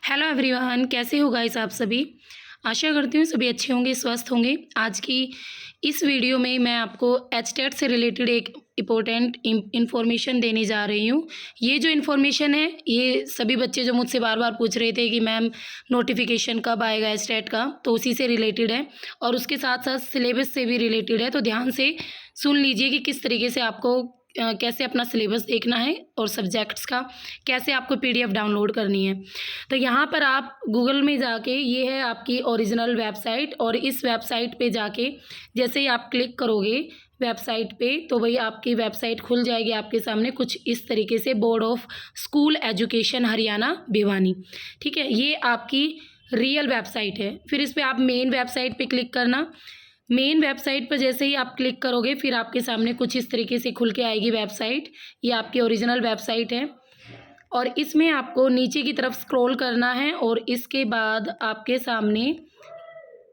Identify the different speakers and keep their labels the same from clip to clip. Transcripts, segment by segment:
Speaker 1: Hello everyone, कैसे हो guys आप सभी। आशा करती हूँ सभी अच्छे होंगे, स्वस्थ होंगे। आज की इस वीडियो में मैं आपको एचटेट से रिलेटेड एक इम्पोर्टेंट इन्फॉर्मेशन देने जा रही हूँ। ये जो इन्फॉर्मेशन है, ये सभी बच्चे जो मुझसे बार बार पूछ रहे थे कि मैम नोटिफिकेशन कब आएगा एचटेट का, तो उसी से रिलेटेड है और उसके साथ साथ सिलेबस से भी रिलेटेड है। तो ध्यान से सुन लीजिए कि किस तरीके से आपको कैसे अपना सिलेबस देखना है और सब्जेक्ट्स का कैसे आपको पीडीएफ डाउनलोड करनी है। तो यहाँ पर आप गूगल में जाके, ये है आपकी ओरिजिनल वेबसाइट, और इस वेबसाइट पे जाके जैसे ही आप क्लिक करोगे वेबसाइट पे, तो वही आपकी वेबसाइट खुल जाएगी आपके सामने कुछ इस तरीके से, board of school education Haryana Bhiwani. ठीक है, ये आपकी रियल वेबसाइट है। फिर इस पर आप मेन वेबसाइट पे क्लिक करना। मेन वेबसाइट पर जैसे ही आप क्लिक करोगे फिर आपके सामने कुछ इस तरीके से खुल के आएगी वेबसाइट। ये आपकी ओरिजिनल वेबसाइट है और इसमें आपको नीचे की तरफ स्क्रॉल करना है और इसके बाद आपके सामने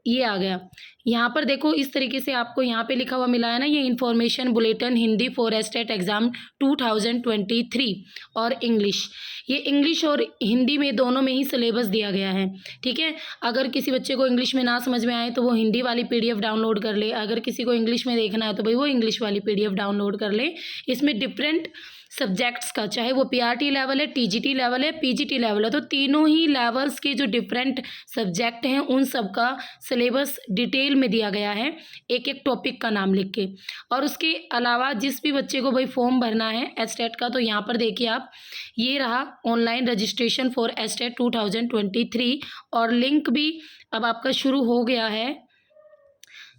Speaker 1: ये आ गया। यहाँ पर देखो इस तरीके से आपको यहाँ पे लिखा हुआ मिला है ना, ये information bulletin Hindi for HTET exam 2023 और इंग्लिश। ये इंग्लिश और हिंदी में दोनों में ही सिलेबस दिया गया है। ठीक है, अगर किसी बच्चे को इंग्लिश में ना समझ में आए तो वो हिंदी वाली पीडीएफ डाउनलोड कर ले, अगर किसी को इंग्लिश में देखना है तो भाई वो इंग्लिश वाली पीडीएफ डाउनलोड कर ले। इसमें डिफरेंट सब्जेक्ट्स का, चाहे वो पीआरटी लेवल है, टीजीटी लेवल है, पीजीटी लेवल है, तो तीनों ही लेवल्स के जो डिफरेंट सब्जेक्ट हैं उन सब का सिलेबस डिटेल में दिया गया है, एक एक टॉपिक का नाम लिख के। और उसके अलावा जिस भी बच्चे को भाई फॉर्म भरना है एचटेट का, तो यहाँ पर देखिए आप, ये रहा ऑनलाइन रजिस्ट्रेशन फॉर एचटेट 2023 और लिंक भी अब आपका शुरू हो गया है।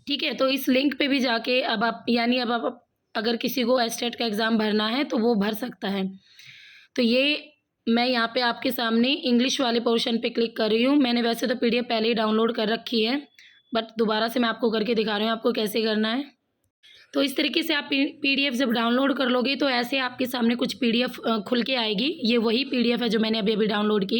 Speaker 1: ठीक है, तो इस लिंक पे भी जाके अब आप, यानी अब आप अगर किसी को एचटेट का एग्ज़ाम भरना है तो वो भर सकता है। तो ये मैं यहाँ पे आपके सामने इंग्लिश वाले पोर्शन पे क्लिक कर रही हूँ। मैंने वैसे तो पीडीएफ पहले ही डाउनलोड कर रखी है, बट दोबारा से मैं आपको करके दिखा रही हूँ आपको कैसे करना है। तो इस तरीके से आप पीडीएफ जब डाउनलोड कर लोगे तो ऐसे आपके सामने कुछ पीडीएफ खुल के आएगी। ये वही पीडीएफ है जो मैंने अभी अभी डाउनलोड की,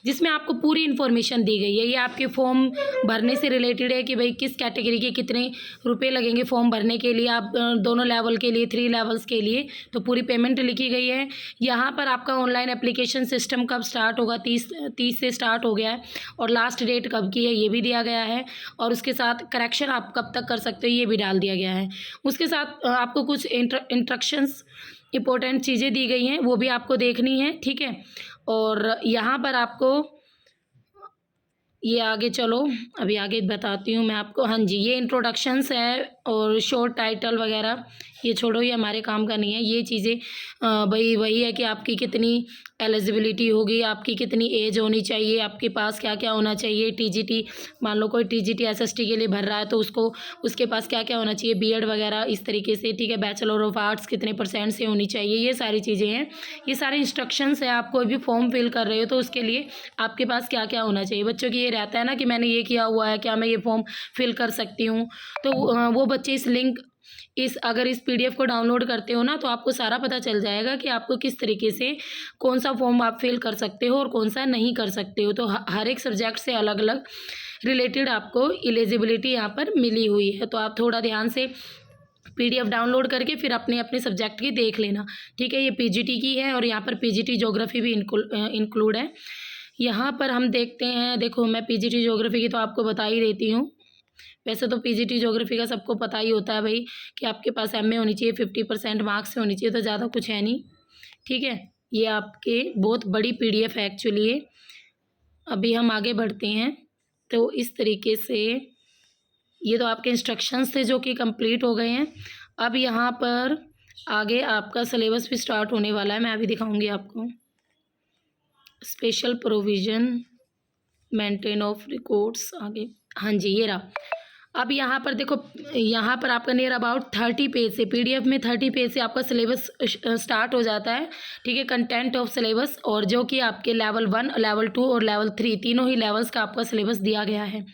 Speaker 1: जिसमें आपको पूरी इन्फॉर्मेशन दी गई है। ये आपके फॉर्म भरने से रिलेटेड है कि भाई किस कैटेगरी के कितने रुपए लगेंगे फॉर्म भरने के लिए, आप दोनों लेवल के लिए, 3 लेवल्स के लिए, तो पूरी पेमेंट लिखी गई है। यहाँ पर आपका ऑनलाइन एप्लीकेशन सिस्टम कब स्टार्ट होगा, 30 से स्टार्ट हो गया है, और लास्ट डेट कब की है ये भी दिया गया है, और उसके साथ करेक्शन आप कब तक कर सकते हो ये भी डाल दिया गया है। उसके साथ आपको कुछ इंस्ट्रक्शंस, इंपॉर्टेंट चीज़ें दी गई हैं, वो भी आपको देखनी है। ठीक है, और यहाँ पर आपको ये आगे चलो, अभी आगे बताती हूँ मैं आपको। हाँ जी, ये इंट्रोडक्शंस है और शॉर्ट टाइटल वगैरह ये छोड़ो, ये हमारे काम का नहीं है। ये चीज़ें भाई वही है कि आपकी कितनी एलिजिबिलिटी होगी, आपकी कितनी एज होनी चाहिए, आपके पास क्या क्या होना चाहिए। टीजीटी, मान लो कोई टीजीटी एसएसटी के लिए भर रहा है तो उसको, उसके पास क्या क्या होना चाहिए, बीएड वगैरह इस तरीके से। ठीक है, बैचलर ऑफ आर्ट्स कितने % से होनी चाहिए, ये सारी चीज़ें हैं। ये सारे इंस्ट्रक्शंस है। आप कोई भी फॉर्म फिल कर रहे हो तो उसके लिए आपके पास क्या क्या होना चाहिए। बच्चों की ये रहता है ना कि मैंने ये किया हुआ है, क्या मैं ये फॉर्म फिल कर सकती हूँ। तो वो बच्चे इस लिंक, अगर इस पीडीएफ को डाउनलोड करते हो ना, तो आपको सारा पता चल जाएगा कि आपको किस तरीके से कौन सा फॉर्म आप फिल कर सकते हो और कौन सा नहीं कर सकते हो। तो हर एक सब्जेक्ट से अलग अलग रिलेटेड आपको एलिजिबिलिटी यहाँ पर मिली हुई है। तो आप थोड़ा ध्यान से पीडीएफ डाउनलोड करके फिर अपने अपने सब्जेक्ट की देख लेना। ठीक है, ये पीजीटी की है और यहाँ पर पीजीटी ज्योग्राफी भी इंक्लूड है। यहाँ पर हम देखते हैं, देखो मैं पीजीटी ज्योग्राफी की तो आपको बता ही देती हूँ। वैसे तो पीजीटी ज्योग्राफी का सबको पता ही होता है भाई कि आपके पास एमए होनी चाहिए, 50% मार्क्स से होनी चाहिए, तो ज़्यादा कुछ है नहीं। ठीक है, ये आपके बहुत बड़ी पीडीएफ है एक्चुअली ये। अभी हम आगे बढ़ते हैं। तो इस तरीके से ये तो आपके इंस्ट्रक्शंस थे जो कि कंप्लीट हो गए हैं। अब यहाँ पर आगे आपका सिलेबस भी स्टार्ट होने वाला है, मैं अभी दिखाऊंगी आपको। Special provision maintain of records, आगे हाँ जी ये रहा। अब यहाँ पर देखो, यहाँ पर आपका नियर अबाउट 30 पेज से, पीडीएफ में 30 पेज से आपका सिलेबस स्टार्ट हो जाता है। ठीक है, कंटेंट ऑफ सिलेबस, और जो कि आपके लेवल 1, लेवल 2 और लेवल 3 तीनों ही लेवल्स का आपका सिलेबस दिया गया है।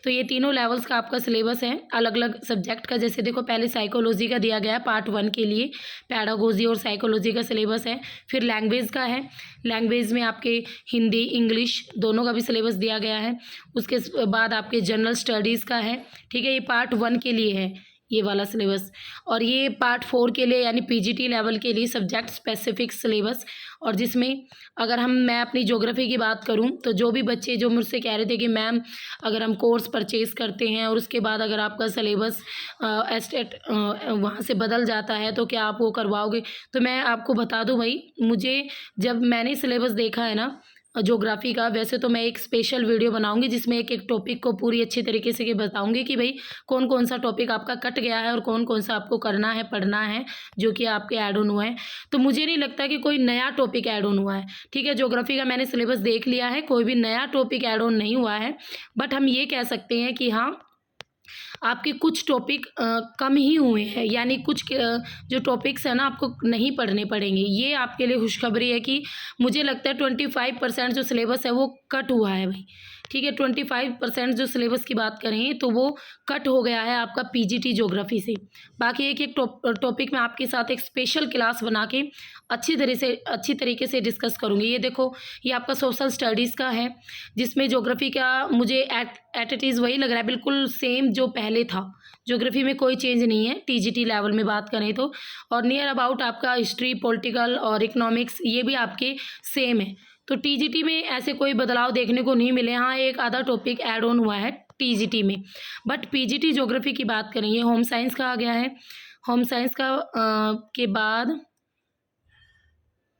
Speaker 1: तो ये तीनों लेवल्स का आपका सिलेबस है अलग अलग सब्जेक्ट का। जैसे देखो पहले साइकोलॉजी का दिया गया है पार्ट 1 के लिए, पैडागोजी और साइकोलॉजी का सिलेबस है। फिर लैंग्वेज का है, लैंग्वेज में आपके हिंदी इंग्लिश दोनों का भी सिलेबस दिया गया है। उसके बाद आपके जनरल स्टडीज़ का है। ठीक है, ये पार्ट 1 के लिए है, ये वाला सिलेबस। और ये पार्ट 4 के लिए यानी पीजीटी लेवल के लिए सब्जेक्ट स्पेसिफिक सिलेबस। और जिसमें अगर मैं अपनी ज्योग्राफी की बात करूं तो जो भी बच्चे जो मुझसे कह रहे थे कि मैम अगर हम कोर्स परचेज़ करते हैं और उसके बाद अगर आपका सिलेबस एस्टेट वहाँ से बदल जाता है तो क्या आप वो करवाओगे, तो मैं आपको बता दूं भाई, मुझे जब मैंने सिलेबस देखा है ना ज्योग्राफी का, वैसे तो मैं एक स्पेशल वीडियो बनाऊंगी जिसमें एक एक टॉपिक को पूरी अच्छी तरीके से बताऊंगी कि भाई कौन कौन सा टॉपिक आपका कट गया है और कौन कौन सा आपको करना है, पढ़ना है, जो कि आपके ऐड ऑन हुआ है। तो मुझे नहीं लगता कि कोई नया टॉपिक ऐड ऑन हुआ है। ठीक है, ज्योग्राफी का मैंने सिलेबस देख लिया है, कोई भी नया टॉपिक ऐड ऑन नहीं हुआ है। बट हम ये कह सकते हैं कि हाँ, आपके कुछ टॉपिक कम ही हुए हैं, यानी कुछ जो टॉपिक्स हैं ना आपको नहीं पढ़ने पड़ेंगे। ये आपके लिए खुशखबरी है कि मुझे लगता है 25% जो सिलेबस है वो कट हुआ है भाई। ठीक है, 25% जो सिलेबस की बात करें तो वो कट हो गया है आपका पीजीटी ज्योग्राफी से। बाकी एक एक टॉपिक मैं आपके साथ एक स्पेशल क्लास बना के अच्छी तरीके से डिस्कस करूँगी। ये देखो, ये आपका सोशल स्टडीज़ का है जिसमें ज्योग्राफी का मुझे एट इट इज़ वही लग रहा है, बिल्कुल सेम जो पहले था। ज्योग्राफी में कोई चेंज नहीं है टीजीटी लेवल में बात करें तो। और नियर अबाउट आपका हिस्ट्री, पॉलिटिकल और इकोनॉमिक्स ये भी आपके सेम है। तो टीजीटी में ऐसे कोई बदलाव देखने को नहीं मिले। हाँ, एक आधा टॉपिक ऐड ऑन हुआ है टीजीटी में। बट पीजीटी ज्योग्राफी की बात करें, ये होम साइंस का आ गया है। होम साइंस का के बाद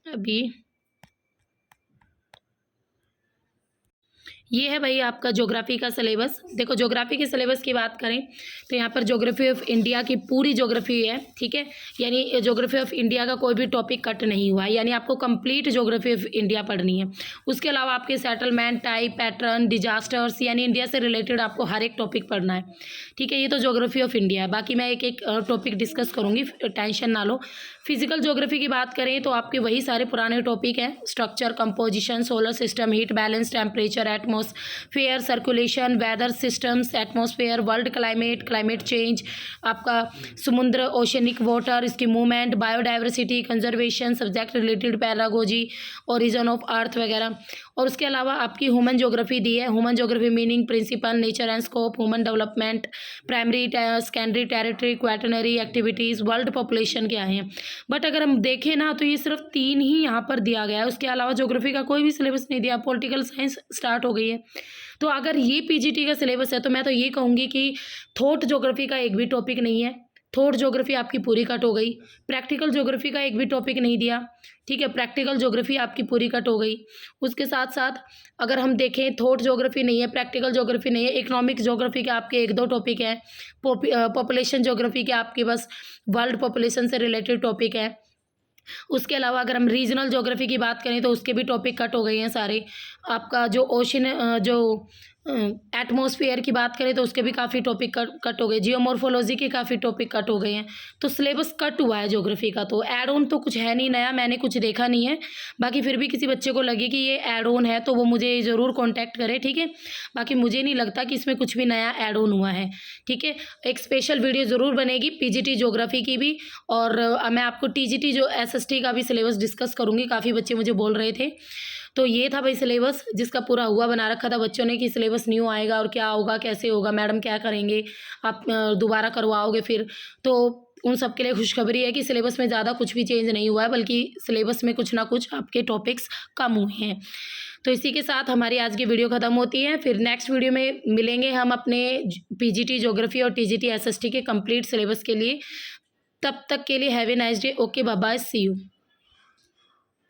Speaker 1: अभी ये है भाई आपका ज्योग्राफी का सिलेबस। देखो, ज्योग्राफी के सिलेबस की बात करें तो यहाँ पर ज्योग्राफी ऑफ इंडिया की पूरी ज्योग्राफी है। ठीक है, यानी ज्योग्राफी ऑफ इंडिया का कोई भी टॉपिक कट नहीं हुआ है, यानी आपको कंप्लीट ज्योग्राफी ऑफ इंडिया पढ़नी है। उसके अलावा आपके सेटलमेंट, टाइप, पैटर्न, डिजास्टर्स, यानी इंडिया से रिलेटेड आपको हर एक टॉपिक पढ़ना है। ठीक है, ये तो ज्योग्राफी ऑफ इंडिया है। बाकी मैं एक एक टॉपिक डिस्कस करूँगी, टेंशन ना लो। फिजिकल ज्योग्राफी की बात करें तो आपके वही सारे पुराने टॉपिक हैं, structure, composition, solar system, heat balance, temperature, atmosphere, circulation, weather systems, atmosphere, world climate, climate change, आपका समुद्र, ओशनिक वाटर, इसकी movement, biodiversity, conservation, subject related पैरागोजी, ओरिजिन ऑफ अर्थ वगैरह। और उसके अलावा आपकी ह्यूमन ज्योग्राफी दी है। Human geography meaning, principle, nature and scope, human development, primary, secondary, tertiary, quaternary activities, world population क्या है। बट अगर हम देखें ना तो ये सिर्फ 3 ही यहाँ पर दिया गया है, उसके अलावा ज्योग्राफी का कोई भी सिलेबस नहीं दिया। पॉलिटिकल साइंस स्टार्ट हो गई है। तो अगर ये पीजीटी का सिलेबस है तो मैं तो ये कहूँगी कि थॉट ज्योग्राफी का एक भी टॉपिक नहीं है। थॉट ज्योग्राफी आपकी पूरी कट हो गई। प्रैक्टिकल ज्योग्राफी का एक भी टॉपिक नहीं दिया। ठीक है, प्रैक्टिकल ज्योग्राफी आपकी पूरी कट हो गई। उसके साथ साथ अगर हम देखें, थॉट ज्योग्राफी नहीं है, प्रैक्टिकल ज्योग्राफी नहीं है, इकोनॉमिक ज्योग्राफी के आपके 1-2 टॉपिक हैं, पॉपुलेशन ज्योग्राफी के आपके बस वर्ल्ड पॉपुलेशन से रिलेटेड टॉपिक है। उसके अलावा अगर हम रीजनल ज्योग्राफी की बात करें तो उसके भी टॉपिक कट हो गए हैं सारे। आपका जो ओशन जो एटमॉस्फेयर की बात करें तो उसके भी काफ़ी टॉपिक कट हो गए। जियोमॉर्फोलॉजी के काफ़ी टॉपिक कट हो गए हैं। तो सिलेबस कट हुआ है ज्योग्राफी का। तो ऐड ऑन तो कुछ है नहीं नया, मैंने कुछ देखा नहीं है। बाकी फिर भी किसी बच्चे को लगे कि ये ऐड ऑन है तो वो मुझे ज़रूर कॉन्टैक्ट करे। ठीक है, बाकी मुझे नहीं लगता कि इसमें कुछ भी नया ऐड ऑन हुआ है। ठीक है, एक स्पेशल वीडियो ज़रूर बनेगी पीजीटी ज्योग्राफी की भी। और मैं आपको टीजीटी जो एसएसटी का भी सिलेबस डिस्कस करूँगी। काफ़ी बच्चे मुझे बोल रहे थे। तो ये था भाई सिलेबस जिसका पूरा हुआ बना रखा था बच्चों ने कि सिलेबस न्यू आएगा और क्या होगा, कैसे होगा, मैडम क्या करेंगे, आप दोबारा करवाओगे फिर। तो उन सब के लिए खुशखबरी है कि सिलेबस में ज़्यादा कुछ भी चेंज नहीं हुआ है, बल्कि सिलेबस में कुछ ना कुछ आपके टॉपिक्स कम हुए हैं। तो इसी के साथ हमारी आज की वीडियो ख़त्म होती है। फिर नेक्स्ट वीडियो में मिलेंगे हम अपने पीजीटी ज्योग्राफी और टीजीटी एसएसटी के कंप्लीट सिलेबस के लिए। तब तक के लिए have a nice day. Okay, bye bye, see you.